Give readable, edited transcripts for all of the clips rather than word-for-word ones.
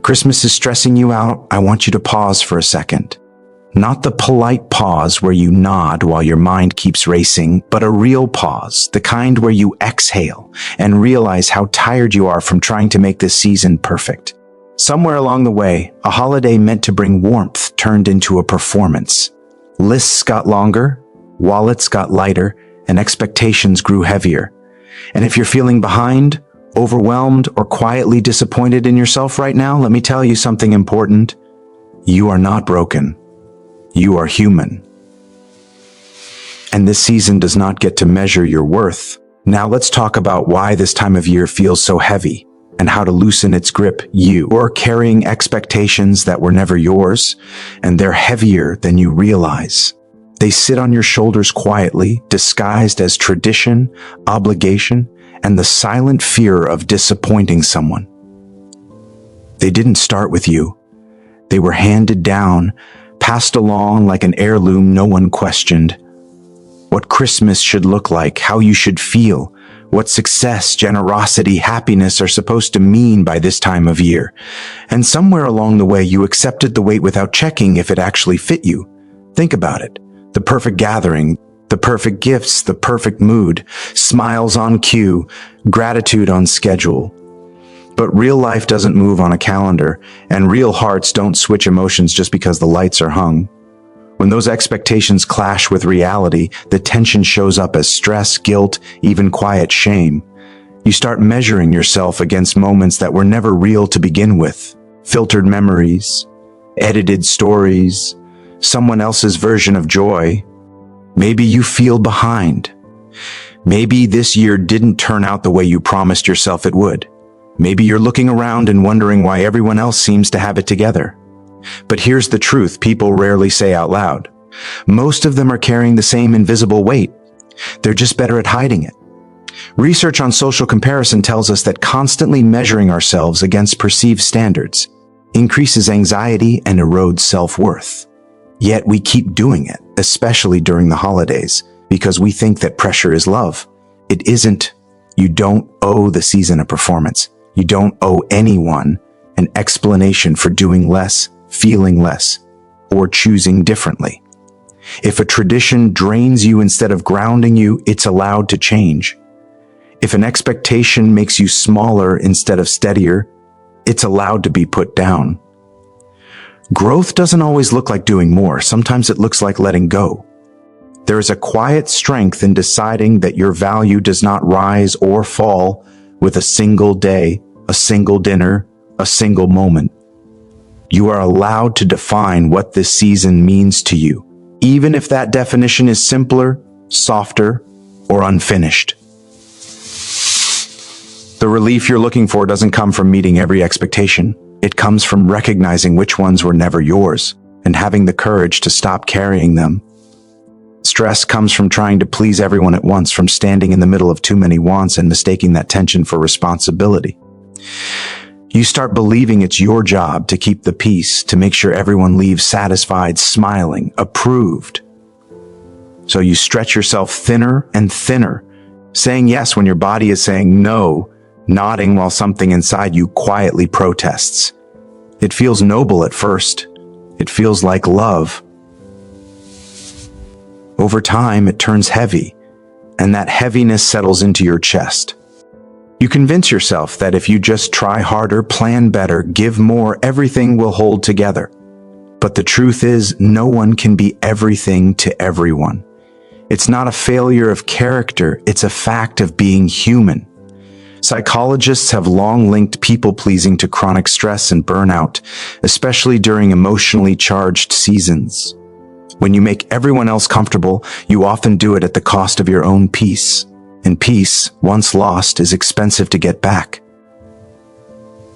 Christmas is stressing you out, I want you to pause for a second. Not the polite pause where you nod while your mind keeps racing, but a real pause, the kind where you exhale and realize how tired you are from trying to make this season perfect. Somewhere along the way, a holiday meant to bring warmth turned into a performance. Lists got longer, wallets got lighter, and expectations grew heavier. And if you're feeling behind, overwhelmed, or quietly disappointed in yourself right now, let me tell you something important. You are not broken. You are human. And this season does not get to measure your worth. Now let's talk about why this time of year feels so heavy and how to loosen its grip. You are carrying expectations that were never yours, and they're heavier than you realize. They sit on your shoulders quietly, disguised as tradition, obligation, and the silent fear of disappointing someone. They didn't start with you. They were handed down, passed along like an heirloom no one questioned. What Christmas should look like, how you should feel, what success, generosity, happiness are supposed to mean by this time of year. And somewhere along the way, you accepted the weight without checking if it actually fit you. Think about it. The perfect gathering, the perfect gifts, the perfect mood, smiles on cue, gratitude on schedule. But real life doesn't move on a calendar, and real hearts don't switch emotions just because the lights are hung. When those expectations clash with reality, the tension shows up as stress, guilt, even quiet shame. You start measuring yourself against moments that were never real to begin with. Filtered memories, edited stories, someone else's version of joy. Maybe you feel behind. Maybe this year didn't turn out the way you promised yourself it would. Maybe you're looking around and wondering why everyone else seems to have it together. But here's the truth people rarely say out loud. Most of them are carrying the same invisible weight. They're just better at hiding it. Research on social comparison tells us that constantly measuring ourselves against perceived standards increases anxiety and erodes self-worth. Yet we keep doing it, especially during the holidays, because we think that pressure is love. It isn't. You don't owe the season a performance. You don't owe anyone an explanation for doing less, feeling less, or choosing differently. If a tradition drains you instead of grounding you, it's allowed to change. If an expectation makes you smaller instead of steadier, it's allowed to be put down. Growth doesn't always look like doing more. Sometimes it looks like letting go. There is a quiet strength in deciding that your value does not rise or fall with a single day, a single dinner, a single moment. You are allowed to define what this season means to you, even if that definition is simpler, softer, or unfinished. The relief you're looking for doesn't come from meeting every expectation. It comes from recognizing which ones were never yours and having the courage to stop carrying them. Stress comes from trying to please everyone at once, from standing in the middle of too many wants and mistaking that tension for responsibility. You start believing it's your job to keep the peace, to make sure everyone leaves satisfied, smiling, approved. So you stretch yourself thinner and thinner, saying yes when your body is saying no, nodding while something inside you quietly protests. It feels noble at first. It feels like love. Over time, it turns heavy, and that heaviness settles into your chest. You convince yourself that if you just try harder, plan better, give more, everything will hold together. But the truth is, no one can be everything to everyone. It's not a failure of character, it's a fact of being human. Psychologists have long linked people-pleasing to chronic stress and burnout, especially during emotionally charged seasons. When you make everyone else comfortable, you often do it at the cost of your own peace. And peace, once lost, is expensive to get back.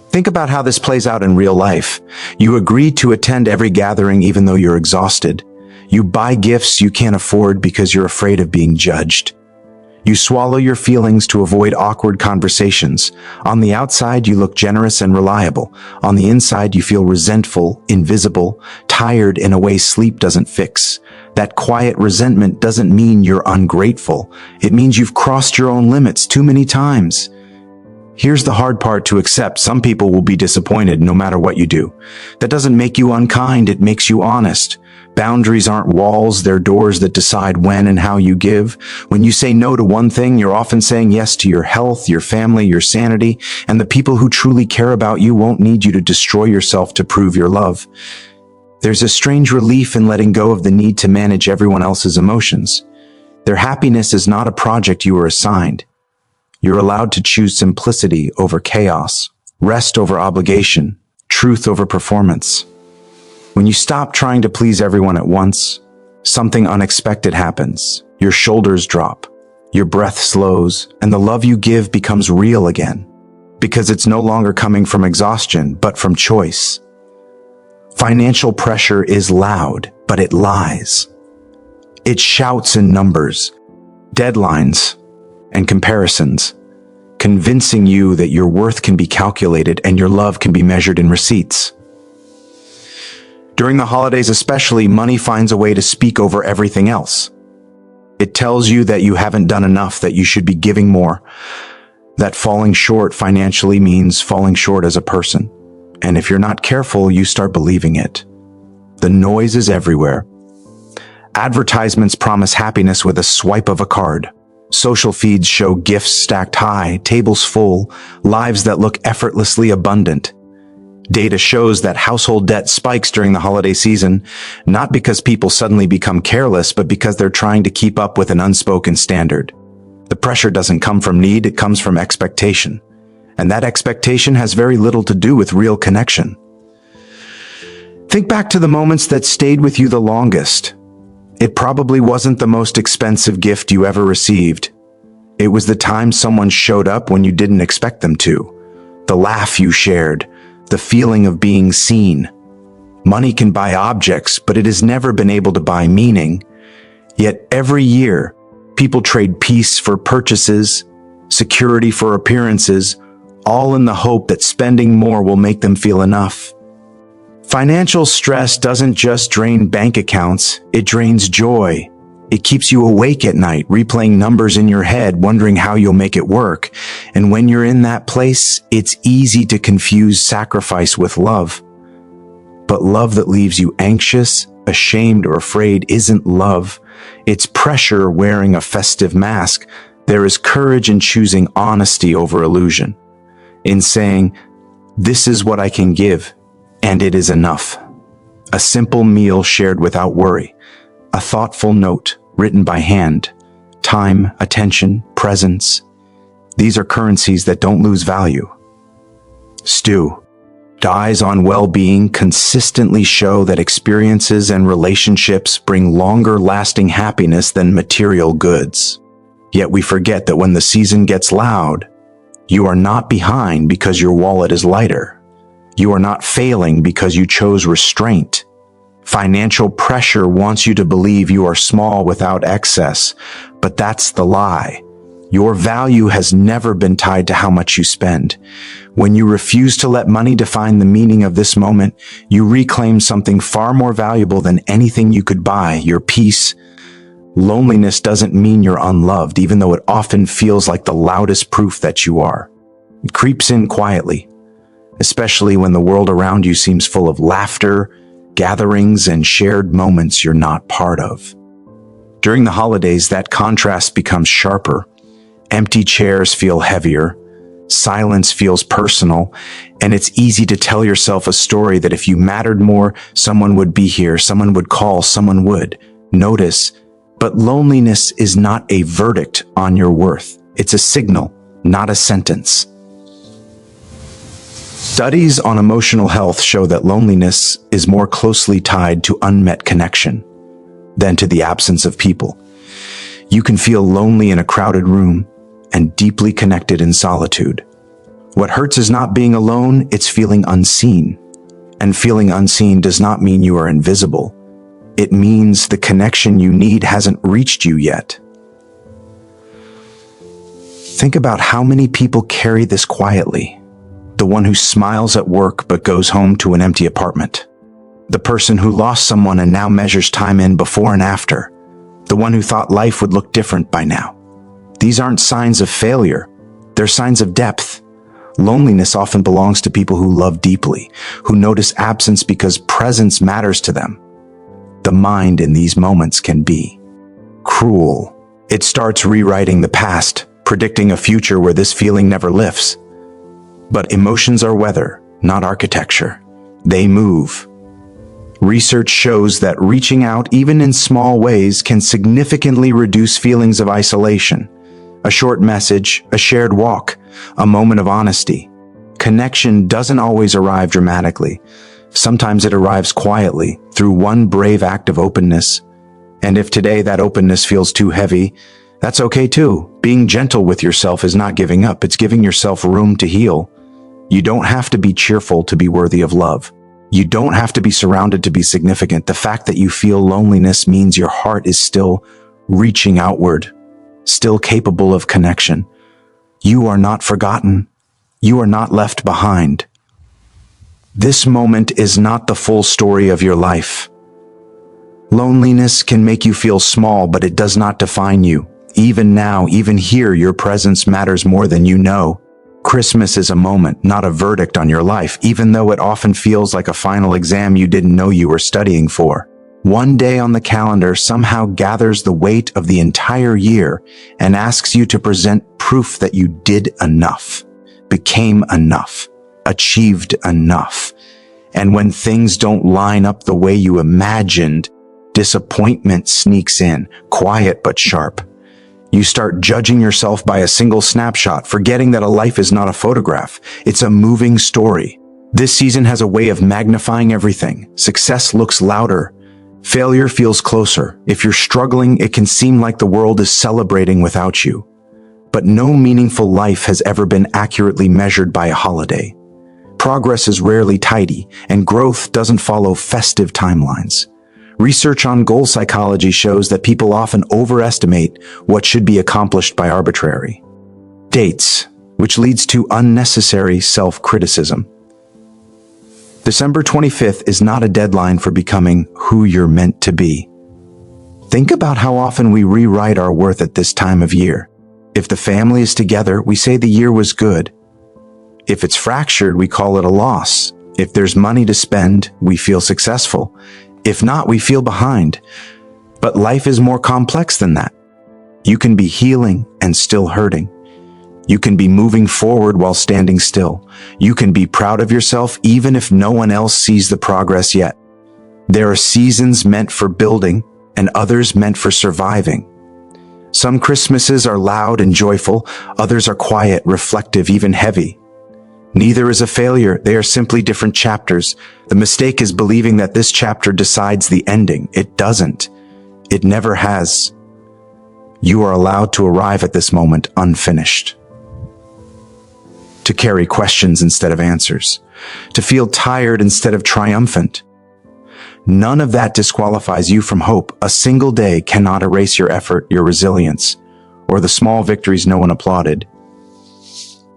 Think about how this plays out in real life. You agree to attend every gathering even though you're exhausted. You buy gifts you can't afford because you're afraid of being judged. You swallow your feelings to avoid awkward conversations. On the outside, you look generous and reliable. On the inside, you feel resentful, invisible, tired in a way sleep doesn't fix. That quiet resentment doesn't mean you're ungrateful. It means you've crossed your own limits too many times. Here's the hard part to accept. Some people will be disappointed no matter what you do. That doesn't make you unkind, it makes you honest. Boundaries aren't walls, they're doors that decide when and how you give. When you say no to one thing, you're often saying yes to your health, your family, your sanity, and the people who truly care about you won't need you to destroy yourself to prove your love. There's a strange relief in letting go of the need to manage everyone else's emotions. Their happiness is not a project you were assigned. You're allowed to choose simplicity over chaos, rest over obligation, truth over performance. When you stop trying to please everyone at once, something unexpected happens. Your shoulders drop, your breath slows, and the love you give becomes real again, because it's no longer coming from exhaustion, but from choice. Financial pressure is loud, but it lies. It shouts in numbers, deadlines, and comparisons, convincing you that your worth can be calculated and your love can be measured in receipts. During the holidays especially, money finds a way to speak over everything else. It tells you that you haven't done enough, that you should be giving more, that falling short financially means falling short as a person. And if you're not careful, you start believing it. The noise is everywhere. Advertisements promise happiness with a swipe of a card. Social feeds show gifts stacked high, tables full, lives that look effortlessly abundant. Data shows that household debt spikes during the holiday season, not because people suddenly become careless, but because they're trying to keep up with an unspoken standard. The pressure doesn't come from need, it comes from expectation. And that expectation has very little to do with real connection. Think back to the moments that stayed with you the longest. It probably wasn't the most expensive gift you ever received. It was the time someone showed up when you didn't expect them to. The laugh you shared, the feeling of being seen. Money can buy objects, but it has never been able to buy meaning. Yet every year, people trade peace for purchases, security for appearances, all in the hope that spending more will make them feel enough. Financial stress doesn't just drain bank accounts, it drains joy. It keeps you awake at night, replaying numbers in your head, wondering how you'll make it work. And when you're in that place, it's easy to confuse sacrifice with love. But love that leaves you anxious, ashamed, or afraid isn't love. It's pressure wearing a festive mask. There is courage in choosing honesty over illusion, in saying, "This is what I can give, and it is enough." A simple meal shared without worry, a thoughtful note written by hand, time, attention, presence. These are currencies that don't lose value. Stu. Eyes on well-being consistently show that experiences and relationships bring longer-lasting happiness than material goods. Yet we forget that when the season gets loud, you are not behind because your wallet is lighter. You are not failing because you chose restraint. Financial pressure wants you to believe you are small without excess, but that's the lie. Your value has never been tied to how much you spend. When you refuse to let money define the meaning of this moment, you reclaim something far more valuable than anything you could buy, your peace. Loneliness doesn't mean you're unloved, even though it often feels like the loudest proof that you are. It creeps in quietly, especially when the world around you seems full of laughter, gatherings, and shared moments you're not part of. During the holidays, that contrast becomes sharper. Empty chairs feel heavier, silence feels personal, and it's easy to tell yourself a story that if you mattered more, someone would be here, someone would call, someone would notice. But loneliness is not a verdict on your worth. It's a signal, not a sentence. Studies on emotional health show that loneliness is more closely tied to unmet connection than to the absence of people. You can feel lonely in a crowded room and deeply connected in solitude. What hurts is not being alone, it's feeling unseen. And feeling unseen does not mean you are invisible. It means the connection you need hasn't reached you yet. Think about how many people carry this quietly. The one who smiles at work but goes home to an empty apartment. The person who lost someone and now measures time in before and after. The one who thought life would look different by now. These aren't signs of failure. They're signs of depth. Loneliness often belongs to people who love deeply, who notice absence because presence matters to them. The mind in these moments can be cruel. It starts rewriting the past, predicting a future where this feeling never lifts. But emotions are weather, not architecture. They move. Research shows that reaching out, even in small ways, can significantly reduce feelings of isolation. A short message, a shared walk, a moment of honesty. Connection doesn't always arrive dramatically. Sometimes it arrives quietly, through one brave act of openness. And if today that openness feels too heavy, that's okay too. Being gentle with yourself is not giving up, it's giving yourself room to heal. You don't have to be cheerful to be worthy of love. You don't have to be surrounded to be significant. The fact that you feel loneliness means your heart is still reaching outward, still capable of connection. You are not forgotten. You are not left behind. This moment is not the full story of your life. Loneliness can make you feel small, but it does not define you. Even now, even here, your presence matters more than you know. Christmas is a moment, not a verdict on your life, even though it often feels like a final exam you didn't know you were studying for. One day on the calendar somehow gathers the weight of the entire year and asks you to present proof that you did enough, became enough, achieved enough. And when things don't line up the way you imagined, disappointment sneaks in, quiet but sharp. You start judging yourself by a single snapshot, forgetting that a life is not a photograph. It's a moving story. This season has a way of magnifying everything. Success looks louder. Failure feels closer. If you're struggling, it can seem like the world is celebrating without you. But no meaningful life has ever been accurately measured by a holiday. Progress is rarely tidy, and growth doesn't follow festive timelines. Research on goal psychology shows that people often overestimate what should be accomplished by arbitrary dates, which leads to unnecessary self-criticism. December 25th is not a deadline for becoming who you're meant to be. Think about how often we rewrite our worth at this time of year. If the family is together, we say the year was good. If it's fractured, we call it a loss. If there's money to spend, we feel successful. If not, we feel behind. But life is more complex than that. You can be healing and still hurting. You can be moving forward while standing still. You can be proud of yourself even if no one else sees the progress yet. There are seasons meant for building and others meant for surviving. Some Christmases are loud and joyful, others are quiet, reflective, even heavy. Neither is a failure, they are simply different chapters. The mistake is believing that this chapter decides the ending. It doesn't. It never has. You are allowed to arrive at this moment unfinished. To carry questions instead of answers. To feel tired instead of triumphant. None of that disqualifies you from hope. A single day cannot erase your effort, your resilience, or the small victories no one applauded.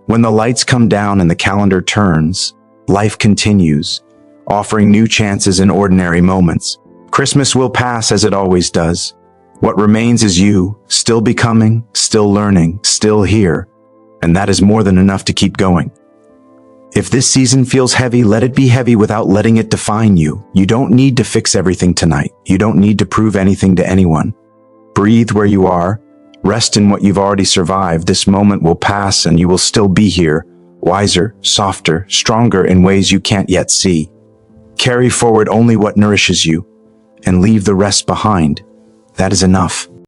When the lights come down and the calendar turns, life continues, offering new chances in ordinary moments. Christmas will pass as it always does. What remains is you, still becoming, still learning, still here, and that is more than enough to keep going. If this season feels heavy, let it be heavy without letting it define you. You don't need to fix everything tonight. You don't need to prove anything to anyone. Breathe where you are. Rest in what you've already survived. This moment will pass and you will still be here, wiser, softer, stronger in ways you can't yet see. Carry forward only what nourishes you and leave the rest behind. That is enough.